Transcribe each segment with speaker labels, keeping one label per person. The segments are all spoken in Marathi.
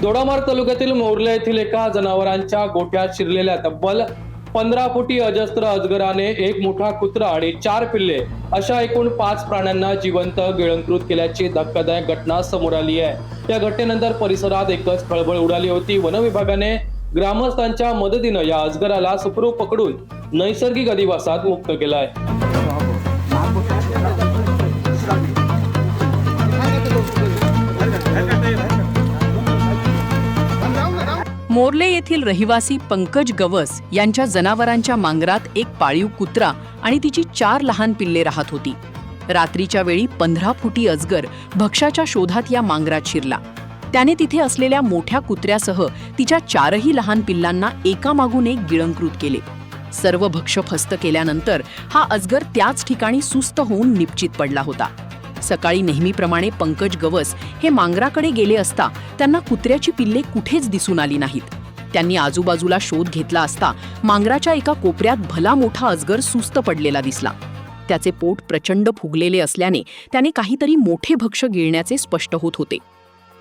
Speaker 1: दोडामार्ग तालुक्यातील मोर्ले येथील एका जनावरांच्या गोठ्यात शिरलेल्या तब्बल 15 फुटी अजस्त्र अजगराने एक मोठा कुत्रा आणि 4 पिल्ले अशा एकूण 5 प्राण्यांना जिवंत गिळंकृत केल्याची धक्कादायक घटना समोर आली आहे। या घटनेनंतर परिसरात एकच खळबळ उडाली होती। वन विभागाने ग्रामस्थांच्या मदतीने या अजगराला सुखरूप पकडून नैसर्गिक अधिवासात मुक्त केलं आहे।
Speaker 2: मोर्ले येथील रहिवासी पंकज गवस यांच्या जनावरांच्या मांगरात एक पाळीव कुत्रा आणि तिची 4 लहान पिल्ले राहत होती। रात्रीच्या वेळी 15 फुटी अजगर भक्ष्याच्या शोधात या मांगरात शिरला। त्याने तिथे असलेल्या मोठ्या कुत्र्यासह तिच्या 4ही लहान पिल्लांना एकामागून एक गिळंकृत केले। सर्व भक्ष्य फस्त केल्यानंतर हा अजगर त्याच ठिकाणी सुस्त होऊन निपचित पडला होता। सकाळी नेहमीप्रमाणे पंकज गवस हे मांगराकडे गेले असता त्यांना कुत्र्याची पिल्ले कुठेच दिसून आली नाहीत। त्यांनी आजूबाजूला शोध घेतला असता मांगराच्या एका कोपऱ्यात भला मोठा अजगर सुस्त पडलेला दिसला। त्याचे पोट प्रचंड फुगलेले असल्याने त्याने काहीतरी मोठे भक्ष्य गिळण्याचे स्पष्ट होत होते।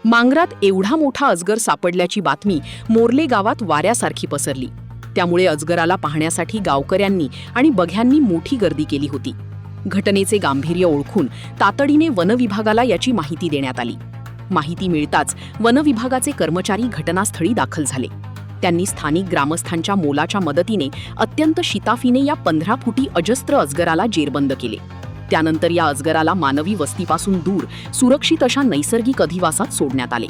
Speaker 2: मांगरात एवढा मोठा अजगर सापडल्याची बातमी मोर्ले गावात वाऱ्यासारखी पसरली। त्यामुळे अजगराला पाहण्यासाठी गावकऱ्यांनी आणि बघ्यांनी मोठी गर्दी केली होती। घटनेचे गांभीर्य ओळखून तातडीने वन विभागाला याची माहिती देण्यात आली। माहिती मिळताच वन विभागाचे कर्मचारी घटनास्थळी दाखल झाले। त्यांनी स्थानिक ग्रामस्थांच्या मोलाच्या मदतीने अत्यंत शिताफीने या 15 फुटी अजस्त्र अजगराला जेरबंद केले। त्यानंतर या अजगराला मानवी वस्तीपासून दूर सुरक्षित अशा नैसर्गिक अधिवासात सोडण्यात आले।